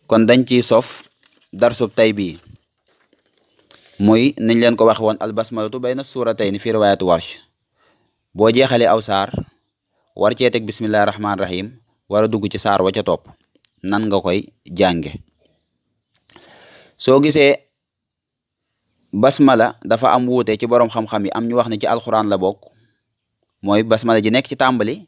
kon dañ ciy sof darsub tay bii muy niñ leen ko waxe woon albasmalatu bayna suuratayni fi riwaayatu warsh boo jeexalee aw saar war cee teg bismillahi rahmaani rahim war a dugg ci saar wa ca topp nan nga koy jànge. soo gisee basmala dafa am wuute ci boroom xam-xam yi, am ñu wax ne ci alxuraan la bokk, mooy basmala ji nekk ci tàmbali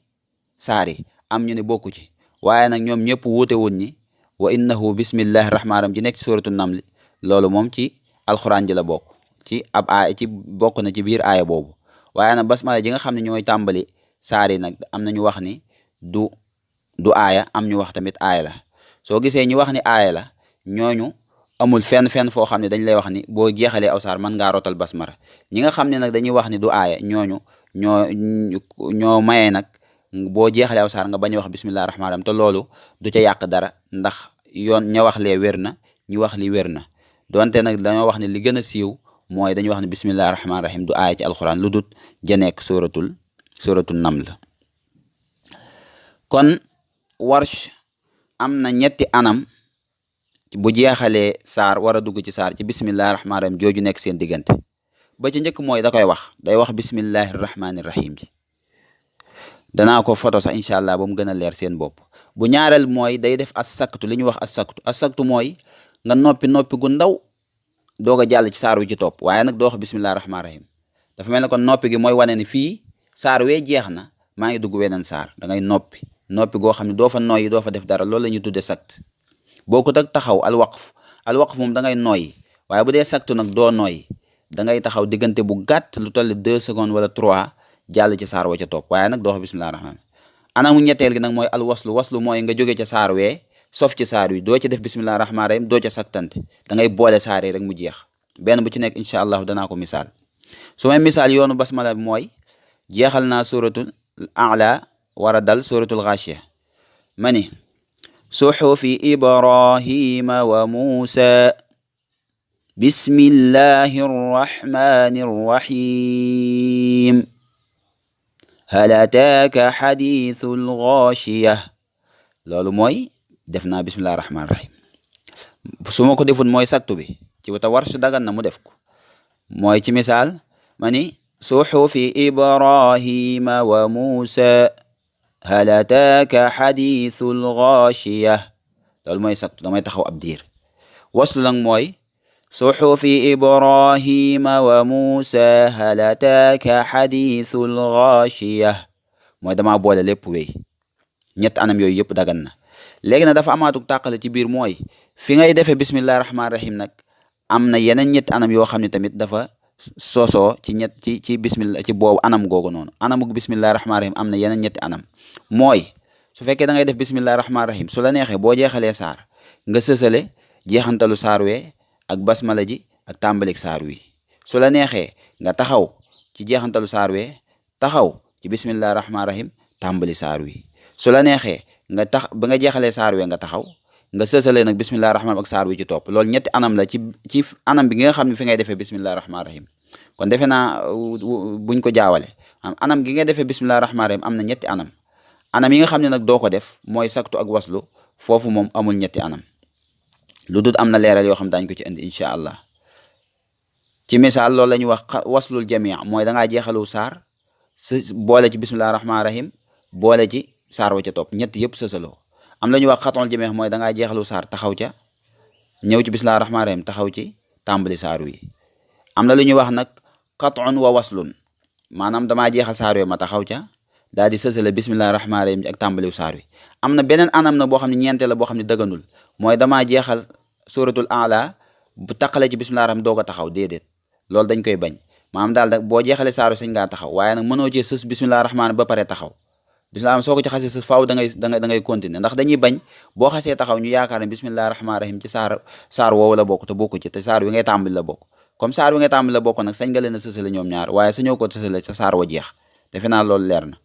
saar yi, am ñu ne bokku ci, waaye nag ñoom ñëpp wuute wuñ ñi wa innahu bismillahi rahmaani rahim ji nekk ci suratu namli loolu moom ci alxuraan ji la bokk, ci ab aaya ci bokk na ci biir aaya boobu. waaye nag basmala ji nga xam ne ñooy tàmbali saar yi nag am na ñu wax ni du aaya, am ñu wax tamit aaya la. soo gisee ñu wax ni aaya la, ñooñu amul fenn foo xam ne dañ lay wax ni boo jeexalee aw saar mën ngaa rotal basmala. ñi nga xam ne nag dañuy wax ni du aaya, ñooñu ñoo mayee nag boo jeexalee aw saar nga bañ a wax bismillahi rahmaani rahim, te loolu du ca yàq dara, ndax yoon ña wax lee wér na, ñi wax li wér na. donte nag dañoo wax ne li gën a siiw mooy dañuy wax ne bismillahi rahmaani rahim du aaya ci alxuraan, lu dut ja nekk suratul naml. kon warsh am na ñetti anam bu jeexalee saar war a dugg ci saar ci bismillahi rahmaani rahim jooju nekk seen diggante. ba ci njëkk mooy da koy wax, day wax bismillahi rahmaani rahim ji, danaa ko photo sax incha allah ba mu gën a leer seen bopp. bu ñaareel mooy day def as-saktu, li ñuy wax as-saktu mooy nga noppi gu ndaw doog a jàll ci saar wi ci topp, waaye nag doo wax bismillahi rahmaani rahim. dafa mel ne kon noppi gi mooy wane ni fii saar wee jeex na, maa ngi dugg weneen saar. da ngay noppi goo xam ne doo fa noyyi, doo fa def dara, loolu la ñuy tudde sakt. bokkut ak taxaw alwaqf moom da ngay noyyi, waaye bu dee saktu nag doo noyyi, da ngay taxaw diggante bu gàtt lu toll 2 secondes wala 3 jàll ci saar wa ca topp, waaye nag doo wax bismillahi rahmaani. anamu ñetteel gi nag mooy waslu mooy nga jóge ca saar wee sof ci saar wi, doo ci def bismillahi rahmaani rahim, doo ca saktante, da ngay boole saar yi rek mu jeex. benn bu ci nekk incha allah danaa ko misaal. su may misaal yoonu basmala bi mooy jeexal naa suratul a'la war a dal suratul ghashiya, ma ni suhufi ibrahima wa musa bismillahi rrahmani rrahim hal ataaka hadithul ghashiya. loolu mooy def naa bismillahi rahmaani rahim. su ma ko deful mooy saktu bi ci wata war su dagan na mu def ko, mooy ci misaal ma ni suhufi ibrahima wa musa hal ataaka hadithul ghashiya. loolu mooy saktu, damay taxaw ab diir. waslu nag mooy suhufi ibrahima wa musa hal ataaka hadithul ghashiya, mooy dama boole lépp wéy. ñett anam yooyu yëpp dagan na. léegi nag dafa amaatuk tàqale ci biir, mooy fi ngay defee bismillahi rahmaani rahim nag am na yeneen ñetti anam yoo xam ne tamit dafa soosoo ci bismillah ci boobu anam googu noonu. anamuk bismillahi rahmaani rahim am na yeneen ñetti anam, mooy su fekkee da ngay def bismillahi rahmaani rahim, su la neexee boo jeexalee saar nga sësale jeexantalu saar wee ak basmala ji ak tàmbalik saar wi. su la neexee nga taxaw ci jeexantalu saar wee taxaw ci bismillahi rahmaani rahim tàmbali saar wi. su la neexee nga ba nga jeexalee saar wee nga taxaw nga sësale nag bismillahi rahmaani ak saar wi ci topp. loolu ñetti anam la ci anam bi nga xam ne fi ngay defee bismillahi rahmaani rahim. kon defe naa buñ ko jaawale, anam gi ngay defee bismillahi rahmaani rahim am na ñetti anam. anam yi nga xam ne nag doo ko def mooy saktu ak waslu, foofu moom amul ñetti anam, lu dul am na leeral yoo xam daañu ko ci indi incha allah. ci misaal loolu la ñuy wax waslul jamii, mooy da ngaa jeexalu saar boole ci bismillahi rahmaani rahim boole ci saar wa ca topp, ñett yëpp sësaloo. am la ñuy wax xatul jamii, mooy da ngaa jeexalu saar taxaw ca ñëw ci bismillahi rahmaani rahim taxaw ci tàmbali saar wi. am na lu ñuy wax nag qat'un wa waslun, maanaam damaa jeexal saar wi ma taxaw ca daal di sësale bismillahi rahmaani rahim ak tàmbaliw saar wi. am na beneen anam na boo xam ne ñeenteel la boo xam ne dëgganul, mooy damaa jeexal suratul a'la bu taqale ci bismillahi rahim doog a taxaw, déedéet, loolu dañ koy bañ. maanaam daal nag boo jeexalee saar wi sañ ngaa taxaw, waaye nag mënoo cee sës bismillahi rahmaani ba pare taxaw. bismillahi soo ko ci xasee sës faaw da ngay continuer, ndax dañuy bañ boo xasee taxaw ñu yaakaar ne bismillahi rahmaani rahim ci saar woowu la bokk te bokku ci, te saar wi ngay tàmbali la bokk. comme saar wi ngay tàmbali la bokk nag sañ nga leen a sësale ñoom ñaar, waaye sañoo ko sësale sa saar wa jeex. defe naa loolu leer na.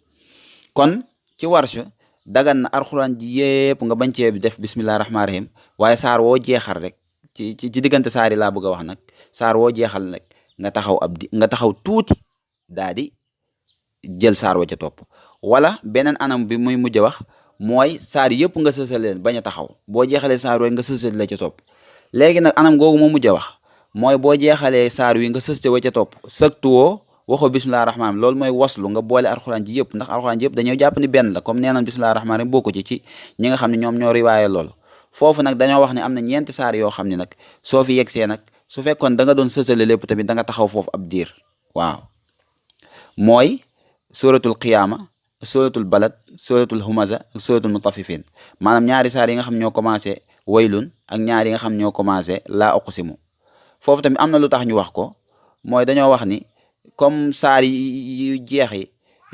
kon ci warsh dagan na alxuraan ji yépp nga bañ cee def bismillahi rahmaani rahim, waaye saar woo jeexal rek ci diggante saar yi laa bëgg a wax nag, saar woo jeexal nag nga taxaw tuuti daa di jël saar wa ca topp. wala beneen anam bi muy mujj a wax mooy saar yëpp nga sësale leen bañ a taxaw boo jeexalee saar yooyu nga sësale la ca topp léegi nag anam googu moo mujj a wax mooy boo jeexalee saar wi nga sëste wa ca topp sëgtuwoo waxoo bismillahi rahmaani loolu mooy waslu nga boole alxuraan ji yëpp ndax alxuraan ji yëpp dañoo jàpp ni benn la comme nee nañ bismillahi rahmaani bokku ci ñi nga xam ne ñoom ñoo riwaaye loolu foofu nag dañoo wax ne am na ñeenti saar yoo xam ne nag soo fi yegsee nag su fekkoon da nga doon sësale lépp tamit da nga taxaw foofu ab diir waaw mooy suratul qiyaama suratul balad suratul humaza ak suratul mutaffifin maanaam ñaari saar yi nga xam ñoo commencé waylun ak ñaari yi nga xam ñoo commencé laa uqsimu foofu tamit am na lu tax ñu wax ko mooy dañoo wax ni comme saar yi jeex yi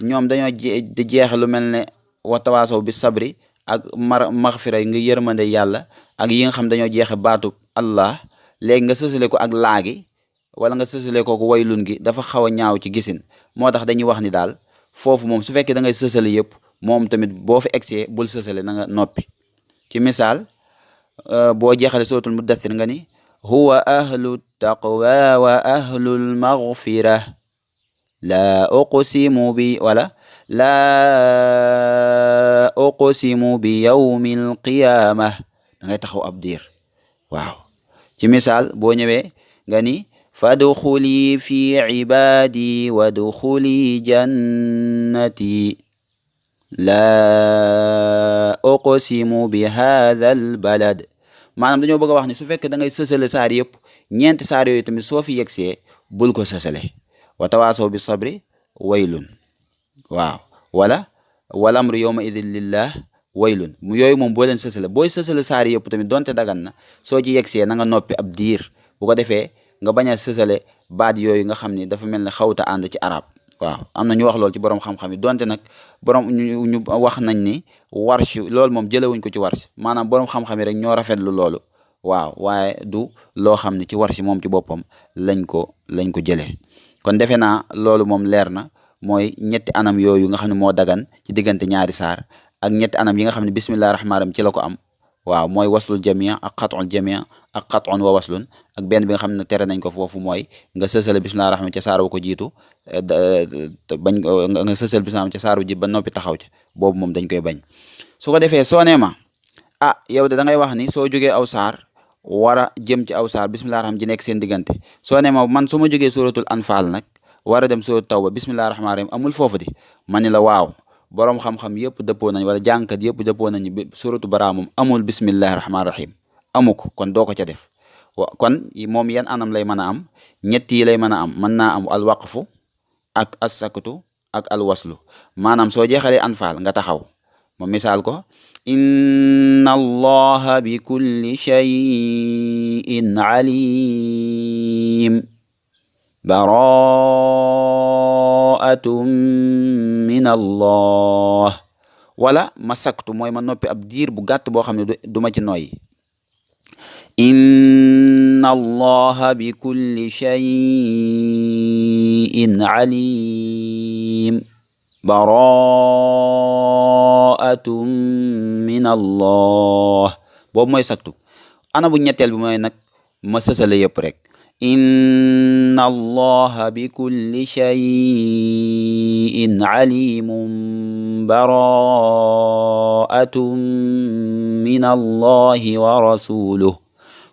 ñoom dañoo di jeexe lu mel ne wa tawaasaw bi sabri ak maxfira nga yërmande yàlla ak yi nga xam dañoo jeexe baatu allah léegi nga sësale ko ak laagi wala nga sësale ko waylun gi dafa xaw a ñaaw ci gisin moo tax dañuy wax ni daal foofu moom su fekkee da ngay sësale yëpp moom tamit boo fi egsee bul sësale na nga noppi ci misaal boo jeexale suratul muddathir nga ni huwa ahlu taqwa wa ahlul maghfira laa uqsimu bi wala laa uqsimu bi yawmil qiyamah da ngay taxaw ab diir waaw ci misaal boo ñëwee nga ni fadxuli fi ibadi wadxuli jannati laa uqsimu bi hadha al balad maanaam dañoo bëgg a wax ni su fekkee da ngay sësale saar yëpp ñeenti saar yooyu tamit soo fi yegsee bul ko sësale wa tawaasaw bi sabri waylun waaw wala wal amru yawma idin lillah waylun yooyu moom boo leen sësale booy sësale saar yëpp tamit donte dagan na soo ci yegsee na nga noppi ab diir bu ko defee nga bañ a sësale baat yooyu nga xam ni dafa mel ne xawta ànd ci arab waaw am na ñu wax loolu ci borom xam-xam yi donte nag borom ñu wax nañ ni warsh loolu moom jëlewuñ ko ci warsh maanaam borom xam-xam yi rek ñoo rafetlu loolu waaw waaye du loo xam ne ci warsh moom ci boppam lañ ko jëlee kon defe naa loolu moom leer na mooy ñetti anam yooyu nga xam ne moo dagan ci diggante ñaari saar ak ñetti anam yi nga xam ne bismillahi rahmaani rahim ci la ko am waaw mooy waslul jamia ak xatul jamia ak xatun wa waslun ak benn bi nga xam ne tere nañ ko foofu mooy nga sësale bismillahi rahmaani ca saar wa ko jiitu bañ nga sësale bismillahi ca saar wu ji ba noppi taxaw ca boobu moom dañ koy bañ su ko defee soo nee ma yow de da ngay wax ni soo jógee aw saar war a jëm ci aw saar bismillahi rahmaani ji nekk seen diggante soo nee ma man su ma jógee suratul anfal nag war a dem suratul tawba bismillahi rahmaani rahim amul foofu di ma ni la waaw boroom xam-xam yëpp dëppoo nañ wala jàngkat yëpp dëppoo nañ suratu bara moom amul bismillahi rahmaani rahim amu ko kon doo ko ca def kon moom yan anam lay mën a am ñett yi lay mën a am mën naa am al waqfu ak as sakatu ak al waslu maanaam soo jeexalee anfal nga taxaw ma misaal ko inna allaha bi kulli shay'in alim bara'atun min allah wala ma saktu mooy ma noppi ab diir bu gàtt boo xam ne du ma ci noyyi inna allaha bi kulli shay'in alim bara'atun min allah boobu mooy saktu ana bu ñetteel bi mooy nag ma sësale yëpp rek inna allaha bi kulli shay'in alimun bara'atun min allahi wa rasuluh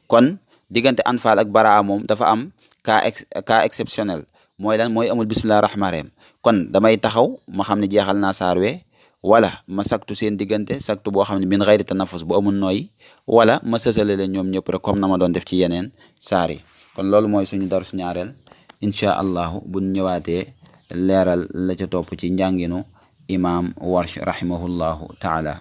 kon diggante anfal ak baraa moom dafa am cas exceptionnel mooy lan mooy amul bismillahi rahmaani rahim kon damay taxaw ma xam ne jeexal naa saar we wala ma saktu seen diggante saktu boo xam ne min xayri tanafus bu amul nooyi wala ma sësale leen ñoom ñëpp rek comme na ma doon def ci yeneen saar yi kon loolu mooy suñu darsu ñaareel incha allahu buñ ñëwaatee leeral la ca topp ci njànginu imaam Warsh rahimahullahu taala